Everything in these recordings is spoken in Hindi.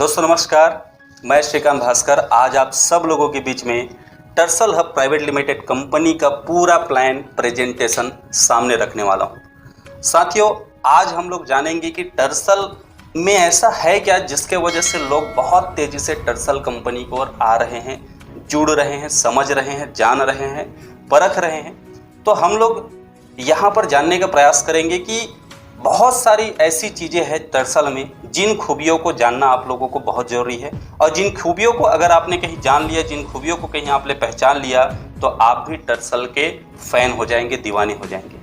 दोस्तों नमस्कार, मैं श्रीकांत भास्कर आज आप सब लोगों के बीच में टर्सल हब प्राइवेट लिमिटेड कंपनी का पूरा प्लान प्रेजेंटेशन सामने रखने वाला हूं। साथियों, आज हम लोग जानेंगे कि टर्सल में ऐसा है क्या जिसके वजह से लोग बहुत तेज़ी से टर्सल कंपनी की ओर आ रहे हैं, जुड़ रहे हैं, समझ रहे हैं, जान रहे हैं, परख रहे हैं। तो हम लोग यहाँ पर जानने का प्रयास करेंगे कि बहुत सारी ऐसी चीज़ें हैं टर्सल में जिन खूबियों को जानना आप लोगों को बहुत ज़रूरी है, और जिन खूबियों को अगर आपने कहीं जान लिया, जिन खूबियों को कहीं आपने पहचान लिया, तो आप भी टर्सल के फ़ैन हो जाएंगे, दीवाने हो जाएंगे।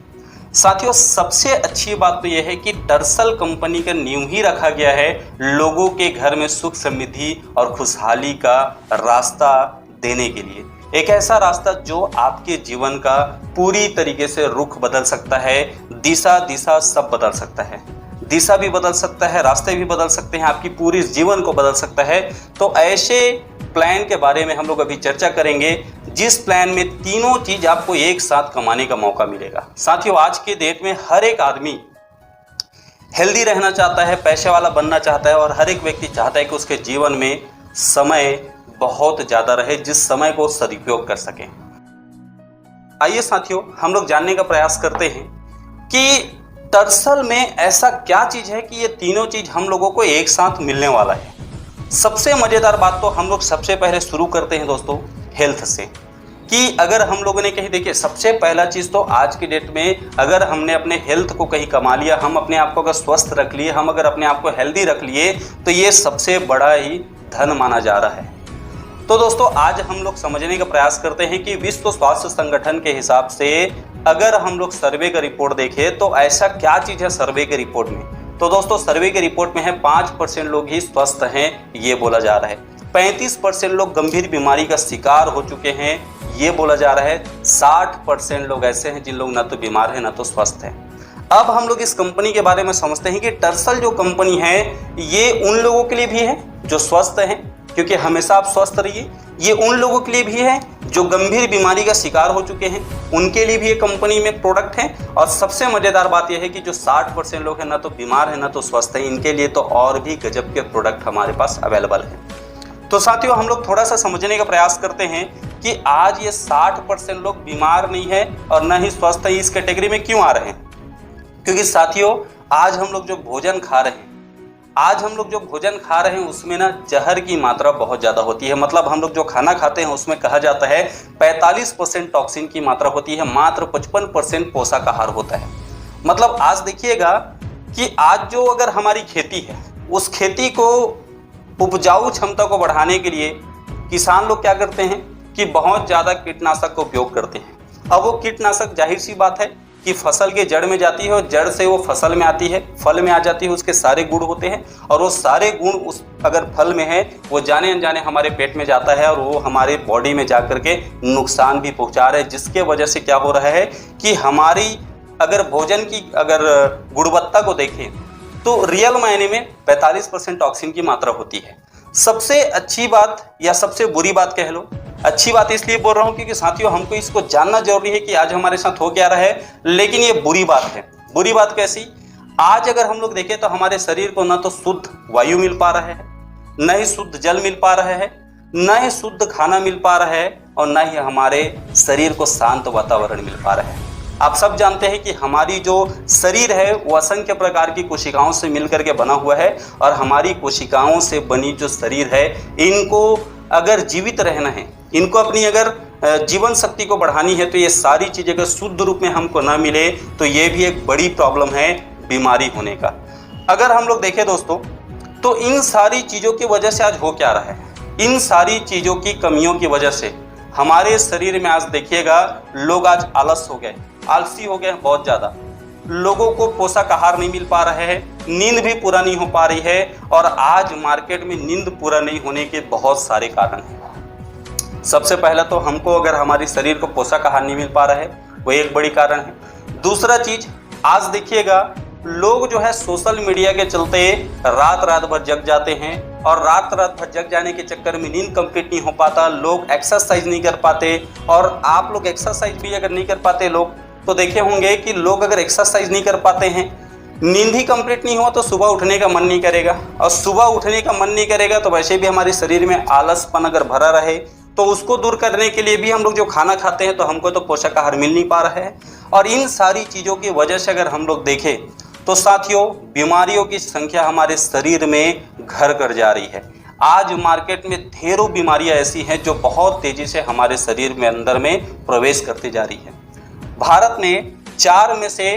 साथियों, सबसे अच्छी बात तो यह है कि टर्सल कंपनी का नींव ही रखा गया है लोगों के घर में सुख समृद्धि और खुशहाली का रास्ता देने के लिए। एक ऐसा रास्ता जो आपके जीवन का पूरी तरीके से रुख बदल सकता है, दिशा सब बदल सकता है। दिशा भी बदल सकता है, रास्ते भी बदल सकते हैं, आपकी पूरी जीवन को बदल सकता है। तो ऐसे प्लान के बारे में हम लोग अभी चर्चा करेंगे जिस प्लान में तीनों चीज आपको एक साथ कमाने का मौका मिलेगा। साथियों, आज के डेट में हर एक आदमी हेल्दी रहना चाहता है, पैसे वाला बनना चाहता है, और हर एक व्यक्ति चाहता है कि उसके जीवन में समय बहुत ज़्यादा रहे, जिस समय को सदुपयोग कर सकें। आइए साथियों, हम लोग जानने का प्रयास करते हैं कि टर्सल में ऐसा क्या चीज़ है कि ये तीनों चीज़ हम लोगों को एक साथ मिलने वाला है। सबसे मज़ेदार बात तो हम लोग सबसे पहले शुरू करते हैं दोस्तों हेल्थ से, कि अगर हम लोगों ने कहीं देखिए, सबसे पहला चीज़ तो आज की डेट में अगर हमने अपने हेल्थ को कहीं कमा लिया, हम अपने आप को अगर स्वस्थ रख लिए, हम अगर अपने आप को हेल्दी रख लिए, तो ये सबसे बड़ा ही धन माना जा रहा है। तो दोस्तों, आज हम लोग समझने का प्रयास करते हैं कि विश्व स्वास्थ्य संगठन के हिसाब से अगर हम लोग सर्वे का रिपोर्ट देखें तो ऐसा क्या चीज़ है सर्वे के रिपोर्ट में। तो दोस्तों, सर्वे के रिपोर्ट में है 5% लोग ही स्वस्थ हैं, ये बोला जा रहा है। 35% लोग गंभीर बीमारी का शिकार हो चुके हैं, ये बोला जा रहा है। 60% लोग ऐसे हैं जिन लोग ना तो बीमार हैं ना तो स्वस्थ हैं। अब हम लोग इस कंपनी के बारे में समझते हैं कि टर्सल जो कंपनी है ये उन लोगों के लिए भी है जो स्वस्थ हैं, क्योंकि हमेशा आप स्वस्थ रहिए। ये उन लोगों के लिए भी है जो गंभीर बीमारी का शिकार हो चुके हैं, उनके लिए भी ये कंपनी में प्रोडक्ट है। और सबसे मज़ेदार बात यह है कि जो 60% लोग हैं ना तो बीमार हैं ना तो स्वस्थ हैं, इनके लिए तो और भी गजब के प्रोडक्ट हमारे पास अवेलेबल हैं। तो साथियों, हम लोग थोड़ा सा समझने का प्रयास करते हैं कि आज ये 60% लोग बीमार नहीं है और ना ही स्वस्थ है, इस कैटेगरी में क्यों आ रहे हैं। क्योंकि साथियों, आज हम लोग जो भोजन खा रहे हैं उसमें ना जहर की मात्रा बहुत ज़्यादा होती है। मतलब हम लोग जो खाना खाते हैं उसमें कहा जाता है 45% टॉक्सिन की मात्रा होती है, मात्र 55% पोषक आहार होता है। मतलब आज देखिएगा कि आज जो अगर हमारी खेती है, उस खेती को उपजाऊ क्षमता को बढ़ाने के लिए किसान लोग क्या करते हैं कि बहुत ज़्यादा कीटनाशक का उपयोग करते हैं। अब वो कीटनाशक जाहिर सी बात है कि फसल के जड़ में जाती है और जड़ से वो फसल में आती है, फल में आ जाती है, उसके सारे गुण होते हैं, और वो सारे गुण उस अगर फल में है वो जाने अनजाने हमारे पेट में जाता है और वो हमारे बॉडी में जा कर के नुकसान भी पहुंचा रहा है। जिसके वजह से क्या हो रहा है कि हमारी अगर भोजन की अगर गुणवत्ता को देखें तो रियल मायने में 45% टॉक्सिन की मात्रा होती है। सबसे अच्छी बात या सबसे बुरी बात कह लो, अच्छी बात इसलिए बोल रहा हूँ क्योंकि साथियों हमको इसको जानना जरूरी है कि आज हमारे साथ हो क्या रहा है। लेकिन ये बुरी बात है। बुरी बात कैसी? आज अगर हम लोग देखें तो हमारे शरीर को ना तो शुद्ध वायु मिल पा रहा है, न ही शुद्ध जल मिल पा रहा है, न ही शुद्ध खाना मिल पा रहा है, और न ही हमारे शरीर को शांत वातावरण मिल पा रहा है। आप सब जानते हैं कि हमारी जो शरीर है वो असंख्य प्रकार की कोशिकाओं से मिलकर के बना हुआ है, और हमारी कोशिकाओं से बनी जो शरीर है, इनको अगर जीवित रहना है, इनको अपनी अगर जीवन शक्ति को बढ़ानी है, तो ये सारी चीज़ें अगर शुद्ध रूप में हमको ना मिले तो ये भी एक बड़ी प्रॉब्लम है बीमारी होने का। अगर हम लोग देखें दोस्तों तो इन सारी चीज़ों की वजह से आज हो क्या रहा है, इन सारी चीज़ों की कमियों की वजह से हमारे शरीर में आज देखिएगा लोग आज आलस हो गए, आलसी हो गए बहुत ज़्यादा। लोगों को पोषक आहार नहीं मिल पा रहे हैं, नींद भी पूरा नहीं हो पा रही है, और आज मार्केट में नींद पूरा नहीं होने के बहुत सारे कारण हैं। सबसे पहला तो हमको अगर हमारे शरीर को पोषक आहार नहीं मिल पा रहा है, वो एक बड़ी कारण है। दूसरा चीज, आज देखिएगा लोग जो है सोशल मीडिया के चलते रात भर जग जाते हैं, और रात भर जग जाने के चक्कर में नींद कंप्लीट नहीं हो पाता, लोग एक्सरसाइज नहीं कर पाते। और आप लोग एक्सरसाइज भी अगर नहीं कर पाते लोग, तो देखे होंगे कि लोग अगर एक्सरसाइज नहीं कर पाते हैं, नींद ही कंप्लीट नहीं हुआ तो सुबह उठने का मन नहीं करेगा, और सुबह उठने का मन नहीं करेगा तो वैसे भी हमारे शरीर में आलसपन अगर भरा रहे तो उसको दूर करने के लिए भी हम लोग जो खाना खाते हैं तो हमको तो पोषक आहार मिल नहीं पा रहा है। और इन सारी चीज़ों की वजह से अगर हम लोग देखें तो साथियों, बीमारियों की संख्या हमारे शरीर में घर कर जा रही है। आज मार्केट में ढेरों बीमारियां ऐसी हैं जो बहुत तेजी से हमारे शरीर में अंदर में प्रवेश करती जा रही है। भारत में 4 में से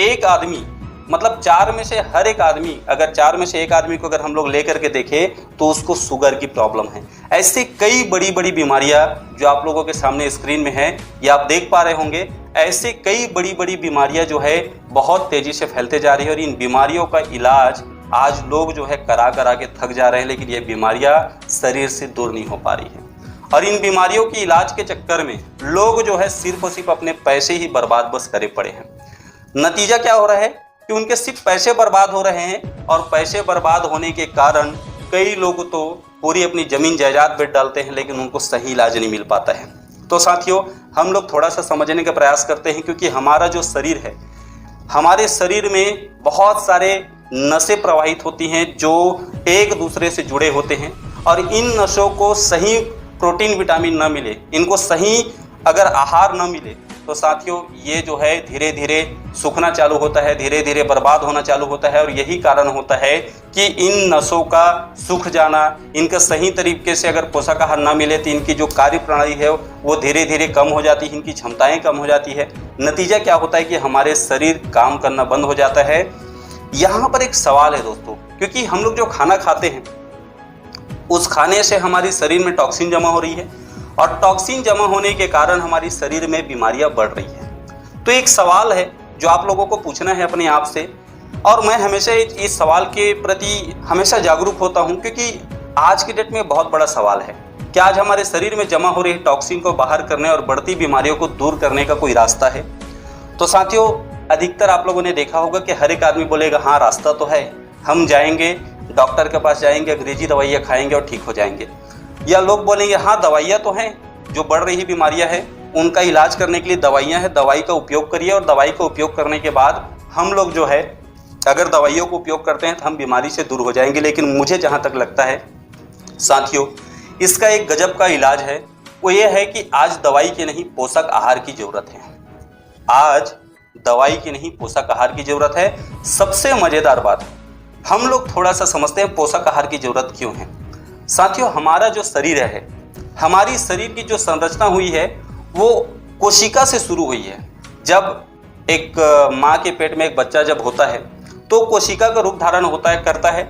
1 आदमी, मतलब 4 में से हर एक आदमी, अगर 4 में से 1 आदमी को अगर हम लोग लेकर के देखें तो उसको शुगर की प्रॉब्लम है। ऐसी कई बड़ी बड़ी बीमारियां जो आप लोगों के सामने स्क्रीन में है, ये आप देख पा रहे होंगे। ऐसे कई बड़ी बड़ी बीमारियां जो है बहुत तेजी से फैलते जा रही है, और इन बीमारियों का इलाज आज लोग जो है करा करा के थक जा रहे हैं, लेकिन ये बीमारियां शरीर से दूर नहीं हो पा रही है। और इन बीमारियों के इलाज के चक्कर में लोग जो है सिर्फ और सिर्फ अपने पैसे ही बर्बाद बस करे पड़े हैं। नतीजा क्या हो रहा है कि उनके सिर्फ पैसे बर्बाद हो रहे हैं, और पैसे बर्बाद होने के कारण कई लोग तो पूरी अपनी जमीन जायदाद बेच डालते हैं, लेकिन उनको सही इलाज नहीं मिल पाता है। तो साथियों, हम लोग थोड़ा सा समझने का प्रयास करते हैं, क्योंकि हमारा जो शरीर है, हमारे शरीर में बहुत सारे नसें प्रवाहित होती हैं जो एक दूसरे से जुड़े होते हैं, और इन नसों को सही प्रोटीन विटामिन न मिले, इनको सही अगर आहार न मिले तो साथियों ये जो है धीरे धीरे सूखना चालू होता है, धीरे धीरे बर्बाद होना चालू होता है। और यही कारण होता है कि इन नसों का सूख जाना, इनका सही तरीके से अगर पोषक आहार न मिले तो इनकी जो कार्य प्रणाली है वो धीरे धीरे कम हो जाती है, इनकी क्षमताएं कम हो जाती है। नतीजा क्या होता है कि हमारे शरीर काम करना बंद हो जाता है। यहाँ पर एक सवाल है दोस्तों, क्योंकि हम लोग जो खाना खाते हैं उस खाने से हमारे शरीर में टॉक्सिन जमा हो रही है, और टॉक्सिन जमा होने के कारण हमारे शरीर में बीमारियां बढ़ रही हैं। तो एक सवाल है जो आप लोगों को पूछना है अपने आप से, और मैं हमेशा इस सवाल के प्रति हमेशा जागरूक होता हूं, क्योंकि आज की डेट में बहुत बड़ा सवाल है कि आज हमारे शरीर में जमा हो रही टॉक्सिन को बाहर करने और बढ़ती बीमारियों को दूर करने का कोई रास्ता है। तो साथियों, अधिकतर आप लोगों ने देखा होगा कि हर एक आदमी बोलेगा हाँ रास्ता तो है, हम जाएंगे डॉक्टर के पास जाएंगे, अंग्रेजी दवाइयाँ खाएंगे और ठीक हो जाएंगे। या लोग बोलेंगे हाँ दवाइयाँ तो हैं, जो बढ़ रही बीमारियाँ हैं उनका इलाज करने के लिए दवाइयाँ हैं, दवाई का उपयोग करिए, और दवाई का उपयोग करने के बाद हम लोग जो है अगर दवाइयों को उपयोग करते हैं तो हम बीमारी से दूर हो जाएंगे। लेकिन मुझे जहाँ तक लगता है साथियों, इसका एक गजब का इलाज है, वो ये है कि आज दवाई की नहीं पोषक आहार की जरूरत है। आज दवाई की नहीं पोषक आहार की जरूरत है। सबसे मजेदार बात, हम लोग थोड़ा सा समझते हैं पोषक आहार की जरूरत क्यों है। साथियों, हमारा जो शरीर है, हमारी शरीर की जो संरचना हुई है वो कोशिका से शुरू हुई है। जब एक माँ के पेट में एक बच्चा जब होता है तो कोशिका का रूप धारण करता है,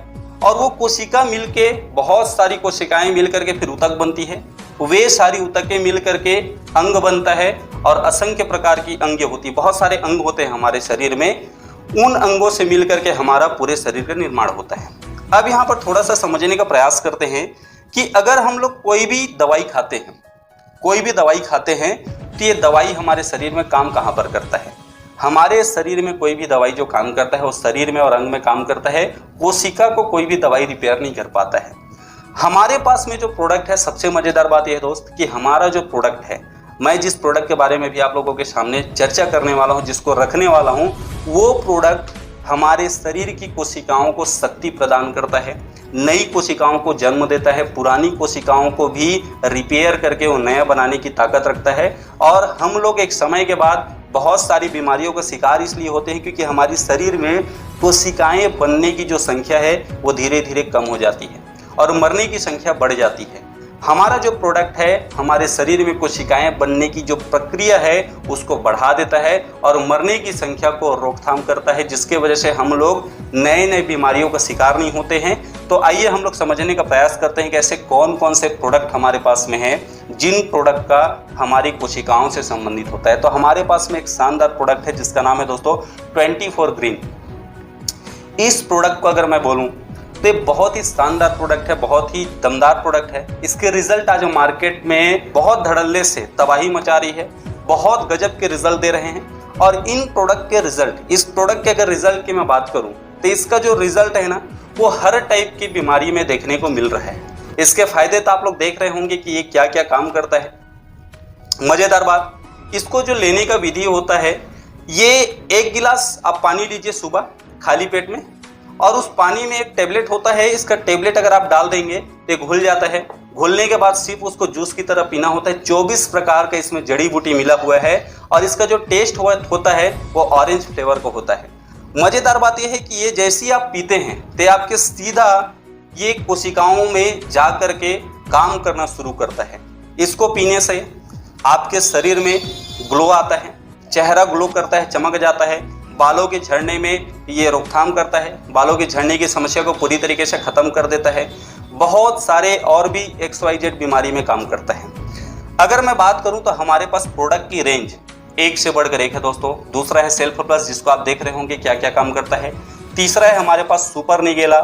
और वो कोशिका मिलके बहुत सारी कोशिकाएं मिल करके फिर ऊतक बनती है। वे सारी ऊतकें मिल करके अंग बनता है, और असंख्य प्रकार की अंग होती है। बहुत सारे अंग होते हैं हमारे शरीर में, उन अंगों से मिल करके हमारा पूरे शरीर का निर्माण होता है। अब यहाँ पर थोड़ा सा समझने का प्रयास करते हैं कि अगर हम लोग कोई भी दवाई खाते हैं तो ये दवाई हमारे शरीर में काम कहाँ पर करता है। हमारे शरीर में कोई भी दवाई जो काम करता है वो शरीर में और अंग में काम करता है। कोशिका को कोई भी दवाई रिपेयर नहीं कर पाता है। हमारे पास में जो प्रोडक्ट है, सबसे मज़ेदार बात यह है दोस्त कि हमारा जो प्रोडक्ट है, मैं जिस प्रोडक्ट के बारे में भी आप लोगों के सामने चर्चा करने वाला हूँ, जिसको रखने वाला हूँ, वो प्रोडक्ट हमारे शरीर की कोशिकाओं को शक्ति प्रदान करता है, नई कोशिकाओं को जन्म देता है, पुरानी कोशिकाओं को भी रिपेयर करके वो नया बनाने की ताकत रखता है। और हम लोग एक समय के बाद बहुत सारी बीमारियों का शिकार इसलिए होते हैं क्योंकि हमारे शरीर में कोशिकाएं बनने की जो संख्या है वो धीरे धीरे कम हो जाती है और मरने की संख्या बढ़ जाती है। हमारा जो प्रोडक्ट है हमारे शरीर में कोशिकाएं बनने की जो प्रक्रिया है उसको बढ़ा देता है और मरने की संख्या को रोकथाम करता है, जिसके वजह से हम लोग नए नए बीमारियों का शिकार नहीं होते हैं। तो आइए हम लोग समझने का प्रयास करते हैं कि ऐसे कौन कौन से प्रोडक्ट हमारे पास में हैं जिन प्रोडक्ट का हमारी कोशिकाओं से संबंधित होता है। तो हमारे पास में एक शानदार प्रोडक्ट है जिसका नाम है दोस्तों 24 ग्रीन। इस प्रोडक्ट को अगर मैं बोलूँ तो ये बहुत ही शानदार प्रोडक्ट है, बहुत ही दमदार प्रोडक्ट है। इसके रिजल्ट आज मार्केट में बहुत धड़ल्ले से तबाही मचा रही है, बहुत गजब के रिजल्ट दे रहे हैं। और इन प्रोडक्ट के रिजल्ट, इस प्रोडक्ट के अगर रिजल्ट की मैं बात करूं तो इसका जो रिजल्ट है ना वो हर टाइप की बीमारी में देखने को मिल रहा है। इसके फायदे तो आप लोग देख रहे होंगे कि ये क्या क्या काम करता है। मजेदार बात, इसको जो लेने का विधि होता है, ये 1 गिलास आप पानी लीजिए सुबह, खाली पेट में, और उस पानी में एक टेबलेट होता है, इसका टेबलेट अगर आप डाल देंगे तो ये घुल जाता है। घुलने के बाद सिर्फ उसको जूस की तरह पीना होता है। 24 प्रकार का इसमें जड़ी बूटी मिला हुआ है और इसका जो टेस्ट होता है वो ऑरेंज फ्लेवर का होता है। मज़ेदार बात यह है कि ये जैसे ही आप पीते हैं तो आपके सीधा ये कोशिकाओं में जा कर के काम करना शुरू करता है। इसको पीने से आपके शरीर में ग्लो आता है, चेहरा ग्लो करता है, चमक जाता है। बालों के झड़ने में ये रोकथाम करता है, बालों के झड़ने की समस्या को पूरी तरीके से ख़त्म कर देता है। बहुत सारे और भी XYZ बीमारी में काम करता है। अगर मैं बात करूं तो हमारे पास प्रोडक्ट की रेंज एक से बढ़कर एक है दोस्तों। दूसरा है सेल्फ प्लस, जिसको आप देख रहे होंगे क्या क्या काम करता है। तीसरा है हमारे पास सुपर निगेला।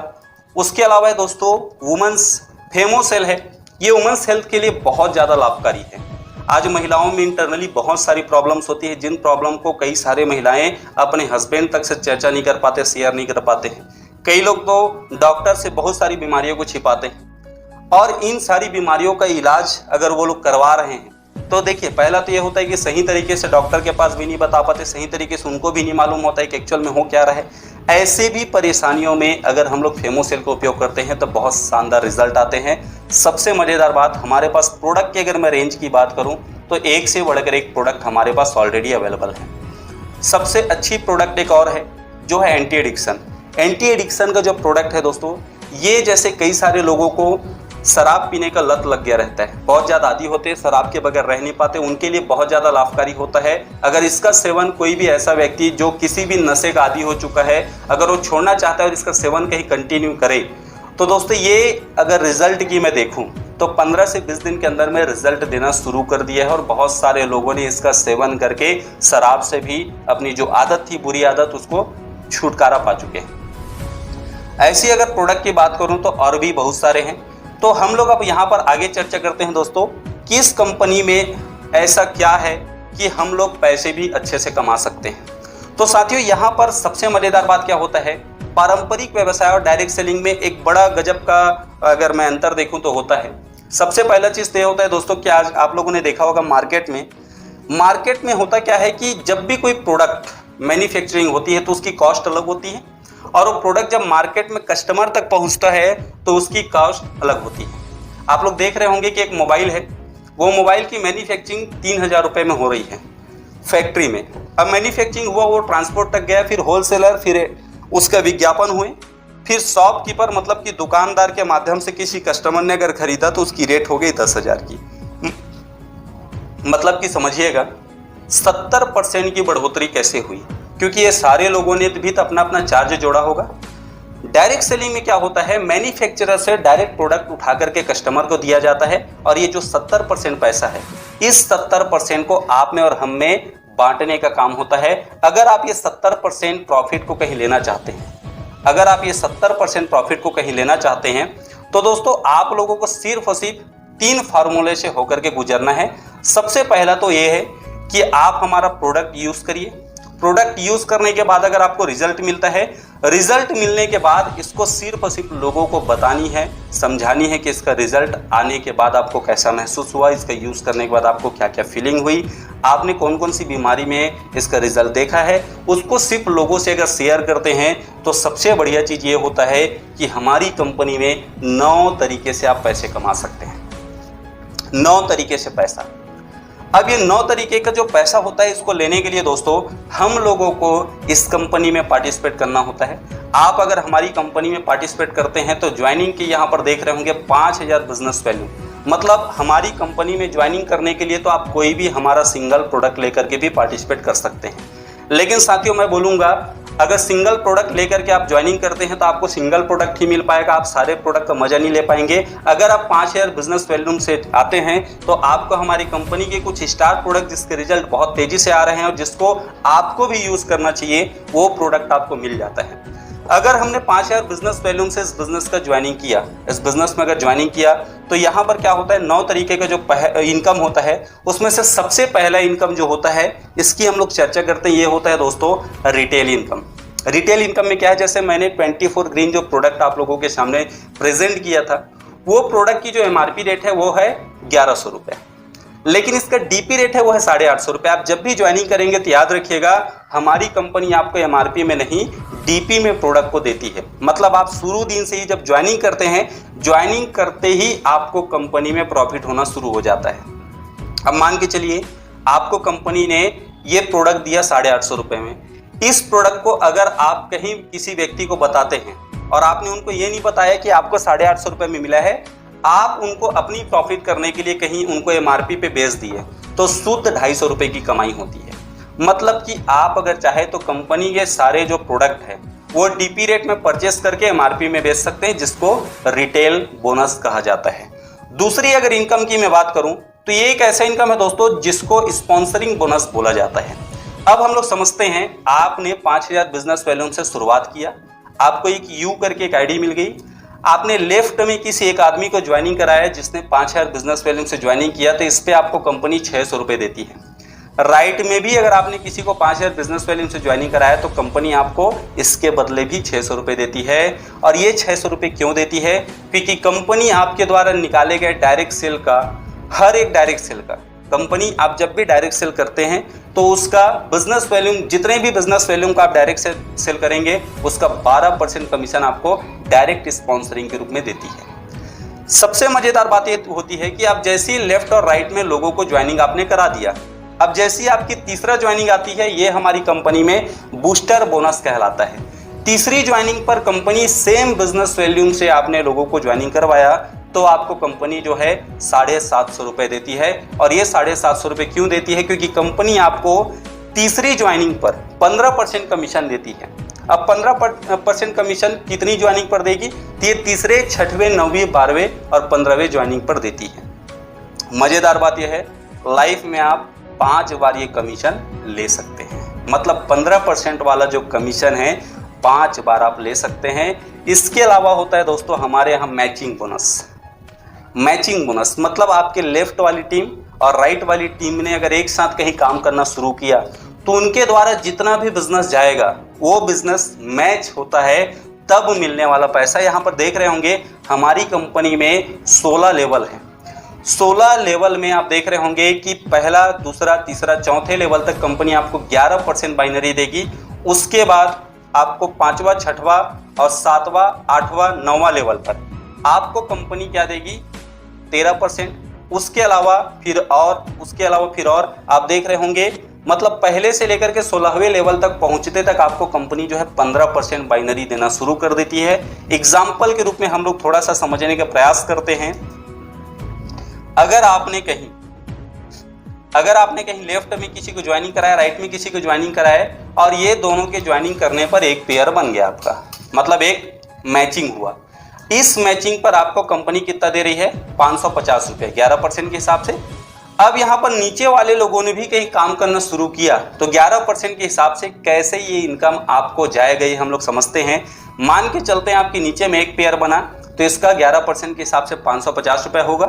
उसके अलावा है दोस्तों वुमेन्स फेमोसेल है। ये वुमेन्स हेल्थ के लिए बहुत ज़्यादा लाभकारी है। आज महिलाओं में इंटरनली बहुत सारी प्रॉब्लम्स होती है, जिन प्रॉब्लम को कई सारे महिलाएं अपने हस्बैंड तक से चर्चा नहीं कर पाते, शेयर नहीं कर पाते हैं। कई लोग तो डॉक्टर से बहुत सारी बीमारियों को छिपाते हैं, और इन सारी बीमारियों का इलाज अगर वो लोग करवा रहे हैं तो देखिए, पहला तो ये होता है कि सही तरीके से डॉक्टर के पास भी नहीं बता पाते, सही तरीके से उनको भी नहीं मालूम होता है कि एक्चुअल में हो क्या रहा है। ऐसे भी परेशानियों में अगर हम लोग फेमोसेल का उपयोग करते हैं तो बहुत शानदार रिजल्ट आते हैं। सबसे मज़ेदार बात, हमारे पास प्रोडक्ट की अगर मैं रेंज की बात करूं तो एक से बढ़कर एक प्रोडक्ट हमारे पास ऑलरेडी अवेलेबल है। सबसे अच्छी प्रोडक्ट एक और है जो है एंटी एडिक्शन। एंटी एडिक्शन का जो प्रोडक्ट है दोस्तों, ये जैसे कई सारे लोगों को शराब पीने का लत लग गया रहता है, बहुत ज़्यादा आदी होते हैं, शराब के बगैर रह नहीं पाते, उनके लिए बहुत ज़्यादा लाभकारी होता है। अगर इसका सेवन कोई भी ऐसा व्यक्ति जो किसी भी नशे का आदी हो चुका है, अगर वो छोड़ना चाहता है और इसका सेवन कहीं कंटिन्यू करे, तो दोस्तों ये अगर रिजल्ट की मैं देखूं तो 15 से 20 दिन के अंदर में रिजल्ट देना शुरू कर दिया है। और बहुत सारे लोगों ने इसका सेवन करके शराब से भी अपनी जो आदत थी, बुरी आदत, उसको छुटकारा पा चुके हैं। ऐसी अगर प्रोडक्ट की बात करूं तो और भी बहुत सारे हैं। तो हम लोग अब यहाँ पर आगे चर्चा करते हैं दोस्तों, किस कंपनी में ऐसा क्या है कि हम लोग पैसे भी अच्छे से कमा सकते हैं। तो साथियों, यहाँ पर सबसे मज़ेदार बात क्या होता है, पारंपरिक व्यवसाय और डायरेक्ट सेलिंग में एक बड़ा गजब का अगर मैं अंतर देखूं तो होता है। सबसे पहला चीज़ तो ये होता है दोस्तों कि आज आप लोगों ने देखा होगा मार्केट में होता क्या है कि जब भी कोई प्रोडक्ट मैन्युफैक्चरिंग होती है तो उसकी कॉस्ट अलग होती है, और वो प्रोडक्ट जब मार्केट में कस्टमर तक पहुंचता है तो उसकी कॉस्ट अलग होती है। आप लोग देख रहे होंगे कि एक मोबाइल है, वो मोबाइल की मैन्युफैक्चरिंग 3000 रुपये में हो रही है फैक्ट्री में। अब मैन्युफैक्चरिंग हुआ, वो ट्रांसपोर्ट तक गया, फिर होलसेलर, फिर उसका विज्ञापन हुए, फिर शॉपकीपर मतलब कि दुकानदार के माध्यम से किसी कस्टमर ने अगर खरीदा तो उसकी रेट हो गई 10,000 की। मतलब कि समझिएगा 70% की बढ़ोतरी कैसे हुई, क्योंकि ये सारे लोगों ने भी तो अपना अपना चार्ज जोड़ा होगा। डायरेक्ट सेलिंग में क्या होता है, मैन्युफैक्चरर से डायरेक्ट प्रोडक्ट उठा करके कस्टमर को दिया जाता है, और ये जो 70% पैसा है, इस 70% को आप में और हम में बांटने का काम होता है। अगर आप ये 70% प्रॉफिट को कहीं लेना चाहते हैं, अगर आप ये 70% प्रॉफिट को कहीं लेना चाहते हैं तो दोस्तों आप लोगों को सिर्फ और सिर्फ 3 फार्मूले से होकर के गुजरना है। सबसे पहला तो ये है कि आप हमारा प्रोडक्ट यूज़ करिए। प्रोडक्ट यूज़ करने के बाद अगर आपको रिजल्ट मिलता है, रिजल्ट मिलने के बाद इसको सिर्फ और सिर्फ लोगों को बतानी है, समझानी है कि इसका रिजल्ट आने के बाद आपको कैसा महसूस हुआ, इसका यूज़ करने के बाद आपको क्या क्या फीलिंग हुई, आपने कौन कौन सी बीमारी में इसका रिजल्ट देखा है, उसको सिर्फ लोगों से अगर शेयर करते हैं तो सबसे बढ़िया चीज़ ये होता है कि हमारी कंपनी में 9 तरीके से आप पैसे कमा सकते हैं। 9 तरीके से पैसा। अब ये 9 तरीके का जो पैसा होता है, इसको लेने के लिए दोस्तों हम लोगों को इस कंपनी में पार्टिसिपेट करना होता है। आप अगर हमारी कंपनी में पार्टिसिपेट करते हैं तो ज्वाइनिंग की यहाँ पर देख रहे होंगे 5000 बिजनेस वैल्यू। मतलब हमारी कंपनी में ज्वाइनिंग करने के लिए तो आप कोई भी हमारा सिंगल प्रोडक्ट लेकर के भी पार्टिसिपेट कर सकते हैं। लेकिन साथियों मैं बोलूँगा, अगर सिंगल प्रोडक्ट लेकर के आप ज्वाइनिंग करते हैं तो आपको सिंगल प्रोडक्ट ही मिल पाएगा, आप सारे प्रोडक्ट का मजा नहीं ले पाएंगे। अगर आप 5000 बिजनेस वैल्यूम से आते हैं तो आपको हमारी कंपनी के कुछ स्टार प्रोडक्ट जिसके रिजल्ट बहुत तेजी से आ रहे हैं और जिसको आपको भी यूज़ करना चाहिए, वो प्रोडक्ट आपको मिल जाता है। अगर हमने 5000 बिजनेस वैल्यूम से इस बिजनेस का ज्वाइनिंग किया, इस बिजनेस में अगर ज्वाइनिंग किया तो यहाँ पर क्या होता है, 9 तरीके का जो इनकम होता है उसमें से सबसे पहला इनकम जो होता है, इसकी हम लोग चर्चा करते हैं, ये होता है दोस्तों रिटेल इनकम। रिटेल इनकम में क्या है, जैसे मैंने 24 ग्रीन जो प्रोडक्ट आप लोगों के सामने प्रेजेंट किया था, वो प्रोडक्ट की जो MRP रेट है वो है 1100 रुपये, लेकिन इसका DP रेट है वो है 850 रुपये। आप जब भी ज्वाइनिंग करेंगे तो याद रखिएगा, हमारी कंपनी आपको MRP में नहीं डीपी में प्रोडक्ट को देती है। मतलब आप शुरू दिन से ही जब ज्वाइनिंग करते हैं, ज्वाइनिंग करते ही आपको कंपनी में प्रॉफिट होना शुरू हो जाता है। अब मान के चलिए आपको कंपनी ने ये प्रोडक्ट दिया 850 रुपये में। इस प्रोडक्ट को अगर आप कहीं किसी व्यक्ति को बताते हैं और आपने उनको ये नहीं बताया कि आपको 850 रुपये में मिला है, आप उनको अपनी प्रॉफिट करने के लिए कहीं उनको एमआरपी पे बेच दिए, तो शुद्ध 250 रुपये की कमाई होती है। मतलब कि आप अगर चाहे तो कंपनी के सारे जो प्रोडक्ट है वो डीपी रेट में परचेस करके एमआरपी में बेच सकते हैं, जिसको रिटेल बोनस कहा जाता है। दूसरी अगर इनकम की मैं बात करूं तो ये एक ऐसा इनकम है दोस्तों जिसको स्पॉन्सरिंग बोनस बोला जाता है। अब हम लोग समझते हैं, आपने 5000 बिजनेस वैल्यूम से शुरुआत किया, आपको एक यू करके एक आईडी मिल गई, आपने लेफ्ट में किसी एक आदमी को ज्वाइनिंग कराया जिसने 5000 बिजनेस वैल्यूम से ज्वाइनिंग किया, तो इस पर आपको कंपनी 600 रुपये देती है। राइट में भी अगर आपने किसी को 5000 बिजनेस वैल्यूम से ज्वाइनिंग कराया तो कंपनी आपको इसके बदले भी 600 रुपये देती है। और ये 600 रुपये क्यों देती है? क्योंकि कंपनी आपके द्वारा निकाले गए डायरेक्ट सेल का, हर एक डायरेक्ट सेल का, कंपनी आप जब भी डायरेक्ट सेल करते हैं तो उसका बिजनेस वैल्यूम, जितने भी बिजनेस वैल्यूम का आप डायरेक्ट सेल करेंगे उसका 12% कमीशन आपको डायरेक्ट स्पॉन्सरिंग के रूप में देती है। सबसे मजेदार बात ये होती है कि आप जैसे ही लेफ्ट और राइट में लोगों को ज्वाइनिंग आपने करा दिया, अब जैसी आपकी तीसरा ज्वाइनिंग आती है, ये हमारी कंपनी में बूस्टर बोनस कहलाता है। तीसरी ज्वाइनिंग पर कंपनी सेम बिजनेस वैल्यूम से आपने लोगों को ज्वाइनिंग करवाया तो आपको कंपनी जो है 750 रुपये देती है। और ये 750 रुपये क्यों देती है? क्योंकि कंपनी आपको तीसरी ज्वाइनिंग पर 15% कमीशन देती है। अब 15% कमीशन कितनी ज्वाइनिंग पर देगी? तो ये तीसरे, छठवें, 9वीं, 12वें और 15वें ज्वाइनिंग पर देती है। मज़ेदार बात यह है, लाइफ में आप 5 बार ये कमीशन ले सकते हैं। मतलब 15% वाला जो कमीशन है 5 बार आप ले सकते हैं। इसके अलावा होता है दोस्तों हमारे यहाँ मैचिंग बोनस। मैचिंग बोनस मतलब आपके लेफ्ट वाली टीम और राइट वाली टीम ने अगर एक साथ कहीं काम करना शुरू किया तो उनके द्वारा जितना भी बिजनेस जाएगा वो बिजनेस मैच होता है, तब मिलने वाला पैसा। यहाँ पर देख रहे होंगे हमारी कंपनी में 16 लेवल है। 16 लेवल में आप देख रहे होंगे कि पहला, दूसरा, तीसरा, चौथे लेवल तक कंपनी आपको 11% बाइनरी देगी। उसके बाद आपको 5वां, 6वां और 7वां, 8वां, 9वां लेवल पर आपको कंपनी क्या देगी? 13%। उसके अलावा फिर और आप देख रहे होंगे, मतलब पहले से लेकर के 16वें लेवल तक पहुंचते तक आपको कंपनी जो है 15% बाइनरी देना शुरू कर देती है। एग्जाम्पल के रूप में हम लोग थोड़ा सा समझने का प्रयास करते हैं। अगर आपने कहीं लेफ्ट में किसी को ज्वाइनिंग कराया, राइट में किसी को ज्वाइनिंग कराया और ये दोनों के ज्वाइनिंग करने पर एक पेयर बन गया आपका, मतलब एक मैचिंग हुआ। इस मैचिंग पर आपको कंपनी कितना दे रही है? 550 रुपये, 11% के हिसाब से। अब यहाँ पर नीचे वाले लोगों ने भी कहीं काम करना शुरू किया तो 11% के हिसाब से कैसे ये इनकम आपको जाएगा ये हम लोग समझते हैं। मान के चलते हैं आपके नीचे में एक पेयर बना तो इसका 11% के हिसाब से 550 रुपये होगा।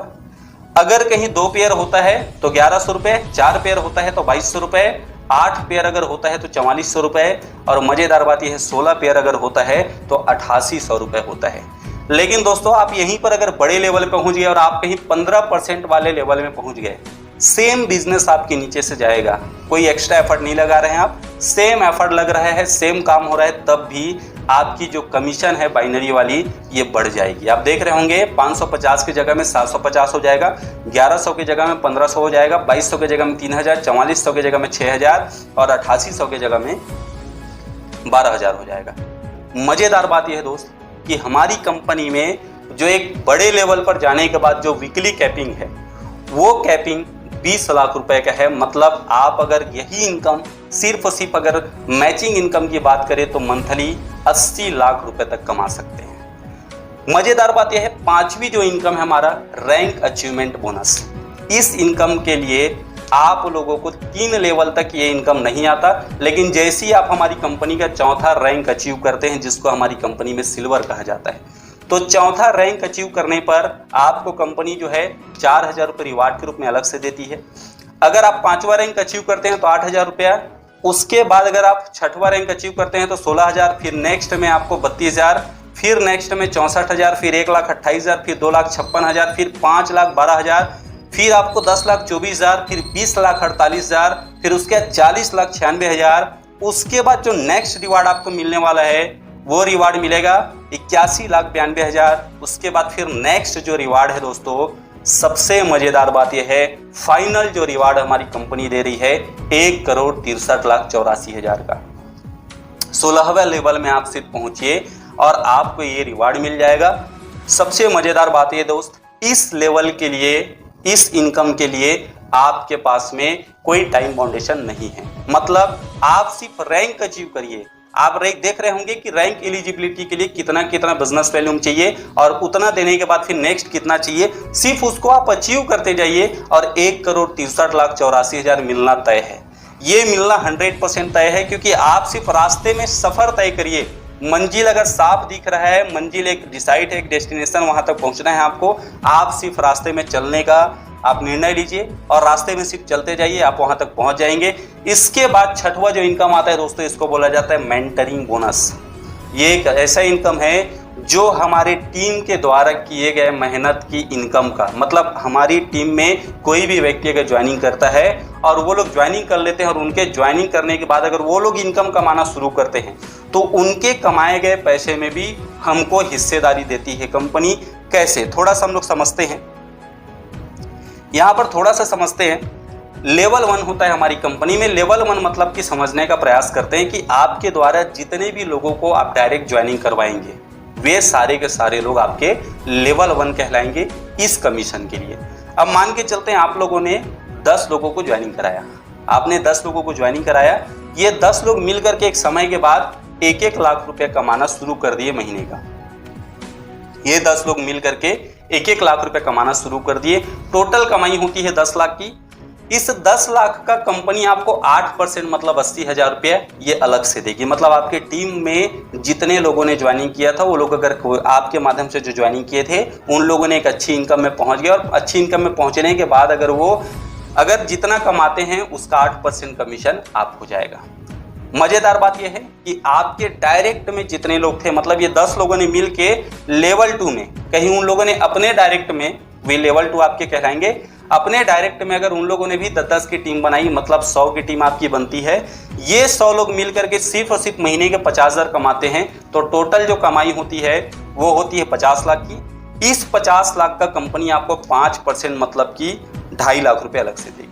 अगर कहीं 2 पेयर होता है तो 1100 रुपये, 4 पेयर होता है तो 2200 रुपये, 8 पेयर अगर होता है तो 4400 रुपये और मज़ेदार बात यह है 16 पेयर अगर होता है तो 8800 रुपये होता है। लेकिन दोस्तों आप यहीं पर अगर बड़े लेवल पे पहुंच गए और आप कहीं 15% वाले लेवल में पहुंच गए, सेम बिजनेस आपके नीचे से जाएगा, कोई एक्स्ट्रा एफर्ट नहीं लगा रहे हैं आप, सेम एफर्ट लग रहा है, सेम काम हो रहा है, तब भी आपकी जो कमीशन है बाइनरी वाली ये बढ़ जाएगी। आप देख रहे होंगे 550 की जगह में 750 हो जाएगा, 1100 की जगह में 1500 हो जाएगा, 2200 की जगह में 3000, 4400 की जगह में 6000 और 8800 की जगह में 12000 हो जाएगा। मज़ेदार बात यह है दोस्त कि हमारी कंपनी में जो एक बड़े लेवल पर जाने के बाद जो वीकली कैपिंग है वो कैपिंग 20 लाख रुपए का है। मतलब आप अगर यही इनकम सिर्फ अगर मैचिंग इनकम की बात करें तो मंथली 80 लाख रुपए तक कमा सकते हैं। मजेदार बात यह है 5वीं जो इनकम है हमारा रैंक अचीवमेंट बोनस। इस इनकम के लिए आप लोगों को 3 लेवल तक ये इनकम नहीं आता, लेकिन जैसे ही आप हमारी कंपनी का 4था रैंक अचीव करते हैं जिसको हमारी कंपनी में सिल्वर कहा जाता है, तो 4था रैंक अचीव करने पर आपको कंपनी जो है 4000 रुपये रिवार्ड के रूप में अलग से देती है। अगर आप 5वां रैंक अचीव करते हैं तो 8000 रुपया, उसके बाद अगर आप 6वां रैंक अचीव करते हैं तो 16000, फिर नेक्स्ट में आपको 32000, फिर नेक्स्ट में 64000, फिर 1,28,000, फिर 2,56,000, फिर 5,12,000, फिर आपको 10,24,000, फिर 20,48,000, फिर उसके बाद 40,96,000, उसके बाद जो नेक्स्ट रिवार्ड आपको मिलने वाला है वो रिवार्ड मिलेगा 81,92,000। उसके बाद फिर नेक्स्ट जो रिवार्ड है दोस्तों, सबसे मजेदार बात यह है, फाइनल जो रिवार्ड हमारी कंपनी दे रही है 1,63,84,000 का। 16वें लेवल में आप सिर्फ पहुंचिए और आपको ये रिवार्ड मिल जाएगा। सबसे मजेदार बात ये दोस्त, इस लेवल के लिए, इस इनकम के लिए आपके पास में कोई टाइम बाउंडेशन नहीं है। मतलब आप सिर्फ रैंक अचीव करिए। आप रैंक देख रहे होंगे कि रैंक एलिजिबिलिटी के लिए कितना कितना बिजनेस वैल्यूम चाहिए और उतना देने के बाद फिर नेक्स्ट कितना चाहिए, सिर्फ उसको आप अचीव करते जाइए और 1,63,84,000 मिलना तय है। ये मिलना 100% तय है, क्योंकि आप सिर्फ रास्ते में सफर तय करिए। मंजिल अगर साफ दिख रहा है, मंजिल एक डिसाइड है, एक डेस्टिनेशन, वहां तक पहुंचना है आपको, आप सिर्फ रास्ते में चलने का आप निर्णय लीजिए और रास्ते में सिर्फ चलते जाइए, आप वहां तक पहुंच जाएंगे। इसके बाद छठवां जो इनकम आता है दोस्तों, इसको बोला जाता है मेंटरिंग बोनस। ये एक ऐसा इनकम है जो हमारे टीम के द्वारा किए गए मेहनत की इनकम का, मतलब हमारी टीम में कोई भी व्यक्ति अगर ज्वाइनिंग करता है और वो लोग ज्वाइनिंग कर लेते हैं और उनके ज्वाइनिंग करने के बाद अगर वो लोग इनकम कमाना शुरू करते हैं तो उनके कमाए गए पैसे में भी हमको हिस्सेदारी देती है कंपनी। कैसे, थोड़ा सा हम लोग समझते हैं। यहाँ पर थोड़ा सा समझते हैं। लेवल 1 होता है हमारी कंपनी में। लेवल 1 मतलब कि समझने का प्रयास करते हैं कि आपके द्वारा जितने भी लोगों को आप डायरेक्ट ज्वाइनिंग करवाएंगे वे सारे के सारे लोग आपके लेवल 1 कहलाएंगे इस कमीशन के लिए। अब मान के चलते हैं आप लोगों ने 10 लोगों को ज्वाइनिंग कराया, आपने 10 लोगों को ज्वाइनिंग कराया, ये 10 लोग मिलकर के एक समय के बाद 1-1 लाख रुपए कमाना शुरू कर दिए महीने का। ये 10 लोग मिलकर के 1-1 लाख रुपए कमाना शुरू कर दिए। टोटल कमाई होती है 10 लाख की। इस 10 लाख का कंपनी आपको 8% मतलब 80,000 रुपये ये अलग से देगी। मतलब आपके टीम में जितने लोगों ने ज्वाइनिंग किया था वो लोग अगर आपके माध्यम से जो ज्वाइनिंग किए थे उन लोगों ने एक अच्छी इनकम में पहुंच गए और अच्छी इनकम में पहुंचने के बाद अगर जितना कमाते हैं उसका 8% कमीशन आप हो जाएगा। मजेदार बात यह है कि आपके डायरेक्ट में जितने लोग थे, मतलब ये 10 लोगों ने मिल के लेवल 2 में, कहीं उन लोगों ने अपने डायरेक्ट में, वे लेवल 2 आपके कहलाएंगे, अपने डायरेक्ट में अगर उन लोगों ने भी 10 की टीम बनाई, मतलब 100 की टीम आपकी बनती है। ये 100 लोग मिलकर के सिर्फ और सिर्फ महीने के 50,000 कमाते हैं, तो टोटल जो कमाई होती है वो होती है 50 लाख की। इस 50 लाख का कंपनी आपको 5% मतलब कि 2.5 लाख रुपए अलग से देगी।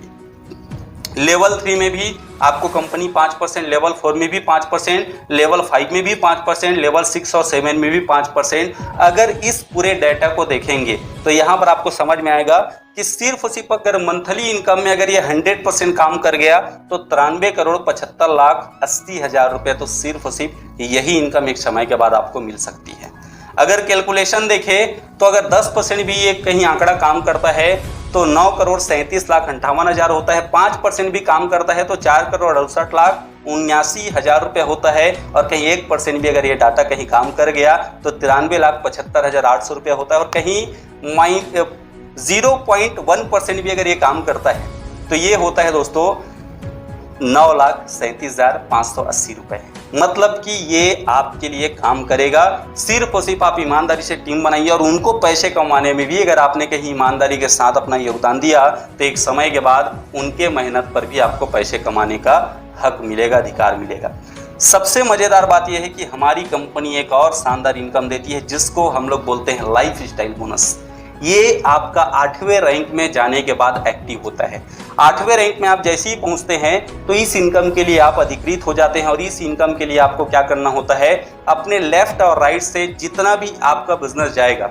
लेवल 3 में भी आपको कंपनी 5%, लेवल 4 में भी 5%, लेवल 5 में भी 5%, लेवल 6 और 7 में भी 5%। अगर इस पूरे डाटा को देखेंगे तो यहाँ पर आपको समझ में आएगा कि सिर्फ अगर मंथली इनकम में अगर ये 100% काम कर गया तो 93,75,80,000 रुपये तो सिर्फ यही इनकम एक समय के बाद आपको मिल सकती है। अगर कैलकुलेशन देखें तो अगर 10% भी ये कहीं आंकड़ा काम करता है तो 9,37,58,000 होता है। 5% भी काम करता है तो 4,68,79,000 रुपये होता है। और कहीं 1% भी अगर ये डाटा कहीं काम कर गया तो 93,75,800 रुपये होता है। और कहीं 0.1% भी अगर ये काम करता है तो ये होता है दोस्तों 9,37,580 रुपये। मतलब कि ये आपके लिए काम करेगा। सिर्फ और सिर्फ आप ईमानदारी से टीम बनाइए और उनको पैसे कमाने में भी अगर आपने कहीं ईमानदारी के साथ अपना योगदान दिया तो एक समय के बाद उनके मेहनत पर भी आपको पैसे कमाने का हक मिलेगा, अधिकार मिलेगा। सबसे मज़ेदार बात यह है कि हमारी कंपनी एक और शानदार इनकम देती है जिसको हम लोग बोलते हैं लाइफ स्टाइल बोनस। ये आपका 8वें रैंक में जाने के बाद एक्टिव होता है। 8वें रैंक में आप जैसे ही पहुंचते हैं तो इस इनकम के लिए आप अधिकृत हो जाते हैं और इस इनकम के लिए आपको क्या करना होता है, अपने लेफ्ट और राइट से जितना भी आपका बिजनेस जाएगा,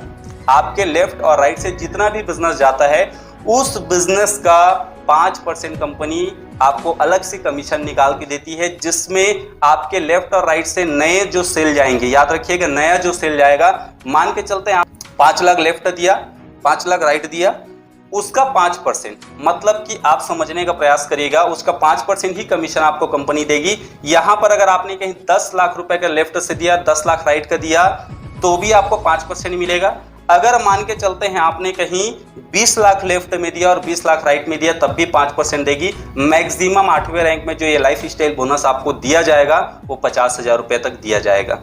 आपके लेफ्ट और राइट से जितना भी बिजनेस जाता है उस बिजनेस का 5% कंपनी आपको अलग से कमीशन निकाल के देती है, जिसमें आपके लेफ्ट और राइट से नए जो सेल जाएंगे, याद रखिएगा नया जो सेल जाएगा, मान के चलते हैं आप 5 लाख लेफ्ट दिया, 5 लाख राइट दिया, उसका 5% मतलब कि आप समझने का प्रयास करिएगा, उसका 5% ही कमीशन आपको कंपनी देगी। यहां पर अगर आपने कहीं 10 लाख रुपए का लेफ्ट से दिया, 10 लाख राइट का दिया तो भी आपको 5% मिलेगा। अगर मान के चलते हैं आपने कहीं 20 लाख लेफ्ट में दिया और 20 लाख राइट में दिया तब भी 5% देगी। मैक्सिमम 8वें रैंक में जो ये लाइफ स्टाइल बोनस आपको दिया जाएगा वो 50,000 रुपये तक दिया जाएगा।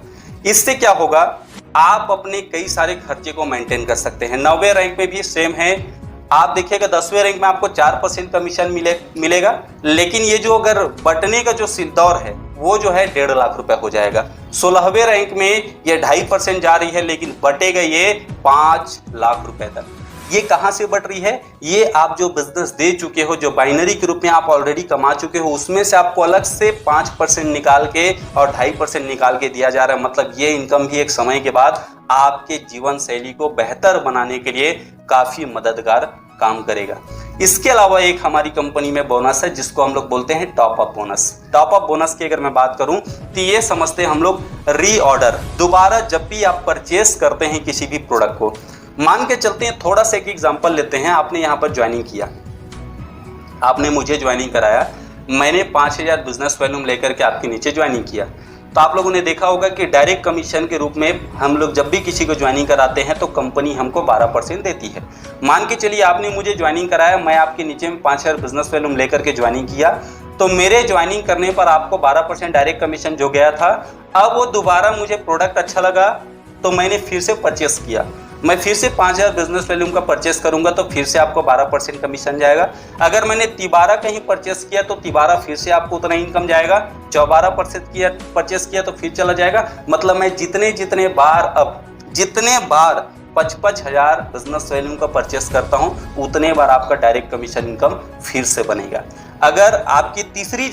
इससे क्या होगा, आप अपने कई सारे खर्चे को मेंटेन कर सकते हैं। 9वें रैंक में भी सेम है। आप देखिएगा 10वें रैंक में आपको 4% कमीशन मिलेगा, लेकिन ये जो अगर बटने का जो दौर है वो जो है 1.5 लाख रुपए हो जाएगा। 16वें रैंक में ये 2.5% जा रही है, लेकिन बटेगा ये 5 लाख रुपए तक। ये कहां से बट रही है? ये आप जो बिजनेस दे चुके हो, जो बाइनरी के रूप में आप ऑलरेडी कमा चुके हो, उसमें से आपको अलग से 5% निकाल के और 2.5% निकाल के दिया जा रहा है। मतलब ये इनकम भी एक समय के बाद आपके जीवन शैली को बेहतर बनाने के लिए काफी मददगार काम करेगा। इसके अलावा एक हमारी कंपनी में बोनस है जिसको हम लोग बोलते हैं top up bonus. Top up bonus की अगर मैं बात करूं तो ये समझते हैं हम लोग रीऑर्डर, दोबारा जब भी आप परचेस करते हैं किसी भी प्रोडक्ट को। मान के चलते हैं, थोड़ा सा एक एग्जांपल लेते हैं। आपने यहाँ पर ज्वाइनिंग किया, आपने मुझे ज्वाइनिंग कराया, मैंने 5000 बिजनेस वॉल्यूम लेकर के आपके नीचे ज्वाइनिंग किया। तो आप लोगों ने देखा होगा कि डायरेक्ट कमीशन के रूप में हम लोग जब भी किसी को ज्वाइनिंग कराते हैं तो कंपनी हमको 12% देती है। मान के चलिए आपने मुझे ज्वाइनिंग कराया, मैं आपके नीचे में 5000 बिजनेस वॉल्यूम लेकर के ज्वाइनिंग किया, तो मेरे ज्वाइनिंग करने पर आपको 12% डायरेक्ट कमीशन जो गया था, अब वो दोबारा मुझे प्रोडक्ट अच्छा लगा तो मैंने फिर से परचेस किया। मैं फिर से 5000 बिजनेस वॉल्यूम का परचेस करूंगा तो फिर से आपको 12% कमीशन जाएगा। अगर मैंने तिबारा कहीं परचेस किया तो तिबारा फिर से आपको उतना इनकम जाएगा। 14% किया परचेस किया तो फिर चला जाएगा। मतलब मैं जितने बार 55,000 बिजनेस वॉल्यूम का परचेस करता हूं, उतने बार आपका डायरेक्ट कमीशन इनकम फिर से बनेगा। अगर आपकी तीसरी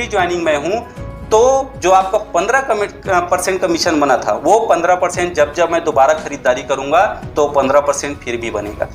ज्वाइनिंग में हूं तो जो आपका 15% कमीशन बना था, वो 15% जब मैं दोबारा खरीदारी करूंगा तो 15% फिर भी बनेगा।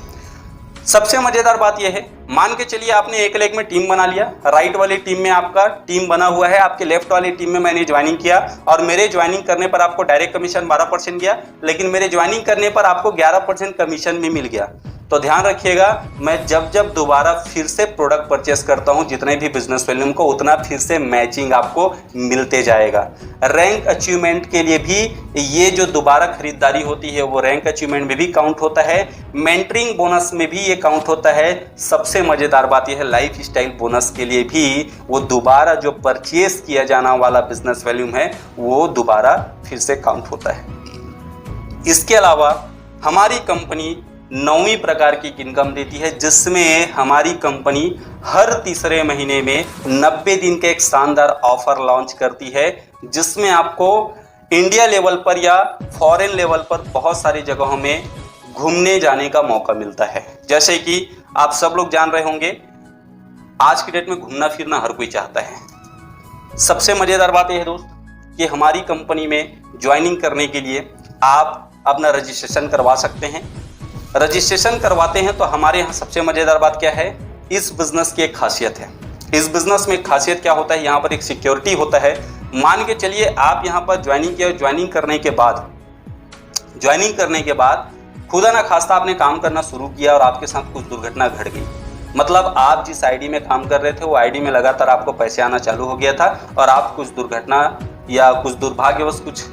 सबसे मजेदार बात यह है, मान के चलिए आपने एक लेग में टीम बना लिया, राइट वाली टीम में आपका टीम बना हुआ है, आपके लेफ्ट वाली टीम में मैंने ज्वाइनिंग किया और मेरे ज्वाइनिंग करने पर आपको डायरेक्ट कमीशन 12% गया, लेकिन मेरे ज्वाइनिंग करने पर आपको 11% कमीशन भी मिल गया। तो ध्यान रखिएगा, मैं जब दोबारा फिर से प्रोडक्ट परचेस करता हूं, जितने भी बिजनेस वॉल्यूम को, उतना फिर से मैचिंग आपको मिलते जाएगा। रैंक अचीवमेंट के लिए भी ये जो दोबारा खरीदारी होती है वो रैंक अचीवमेंट में भी काउंट होता है, मेंटरिंग बोनस में भी ये काउंट होता है। सबसे मजेदार बात यह है, लाइफ स्टाइल बोनस के लिए भी वो दोबारा जो परचेस किया जाना वाला बिजनेस वॉल्यूम है वो दोबारा फिर से काउंट होता है। इसके अलावा हमारी कंपनी 9वीं प्रकार की इनकम देती है, जिसमें हमारी कंपनी हर तीसरे महीने में 90 दिन का एक शानदार ऑफर लॉन्च करती है, जिसमें आपको इंडिया लेवल पर या फॉरेन लेवल पर बहुत सारी जगहों में घूमने जाने का मौका मिलता है। जैसे कि आप सब लोग जान रहे होंगे, आज की डेट में घूमना फिरना हर कोई चाहता है। सबसे मजेदार बात यह है दोस्त कि हमारी कंपनी में ज्वाइनिंग करने के लिए आप अपना रजिस्ट्रेशन करवा सकते हैं। रजिस्ट्रेशन करवाते हैं तो हमारे यहाँ सबसे मजेदार बात क्या है, इस बिजनेस की एक खासियत है। इस बिजनेस में एक खासियत क्या होता है, यहाँ पर एक सिक्योरिटी होता है। मान के चलिए आप यहाँ पर ज्वाइनिंग किया, ज्वाइनिंग करने के बाद खुदा ना खास्ता आपने काम करना शुरू किया और आपके साथ कुछ दुर्घटना घट गई। मतलब आप जिस आईडी में काम कर रहे थे वो आईडी में लगातार आपको पैसे आना चालू हो गया था और आप कुछ दुर्घटना या कुछ दुर्भाग्यवश कुछ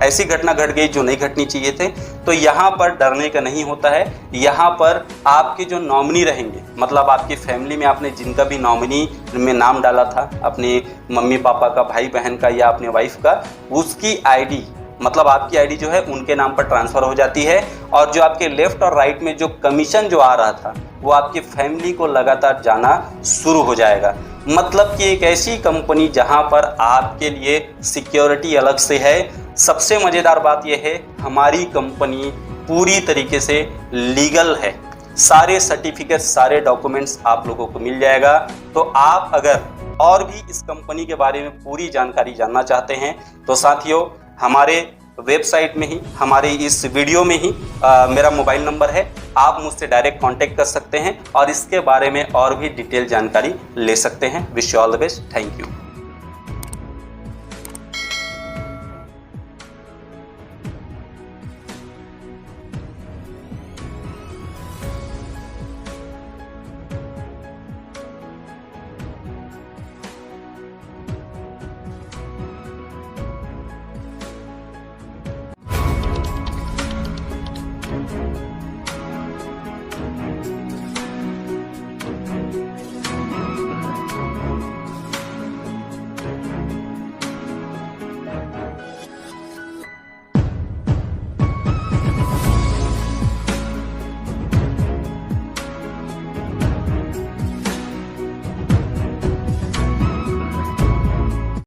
ऐसी घटना घट गई जो नहीं घटनी चाहिए थे। तो यहाँ पर डरने का नहीं होता है। यहाँ पर आपके जो नॉमिनी रहेंगे, मतलब आपकी फैमिली में आपने जिनका भी नॉमिनी में नाम डाला था, अपने मम्मी पापा का, भाई बहन का या अपने वाइफ का, उसकी आईडी, मतलब आपकी आईडी जो है उनके नाम पर ट्रांसफ़र हो जाती है और जो आपके लेफ्ट और राइट में जो कमीशन जो आ रहा था वो आपकी फैमिली को लगातार जाना शुरू हो जाएगा। मतलब कि एक ऐसी कंपनी जहां पर आपके लिए सिक्योरिटी अलग से है। सबसे मज़ेदार बात यह है, हमारी कंपनी पूरी तरीके से लीगल है। सारे सर्टिफिकेट, सारे डॉक्यूमेंट्स आप लोगों को मिल जाएगा। तो आप अगर और भी इस कंपनी के बारे में पूरी जानकारी जानना चाहते हैं तो साथियों, हमारे वेबसाइट में ही, हमारे इस वीडियो में ही मेरा मोबाइल नंबर है, आप मुझसे डायरेक्ट कांटेक्ट कर सकते हैं और इसके बारे में और भी डिटेल जानकारी ले सकते हैं। Wish you all the best. Thank you.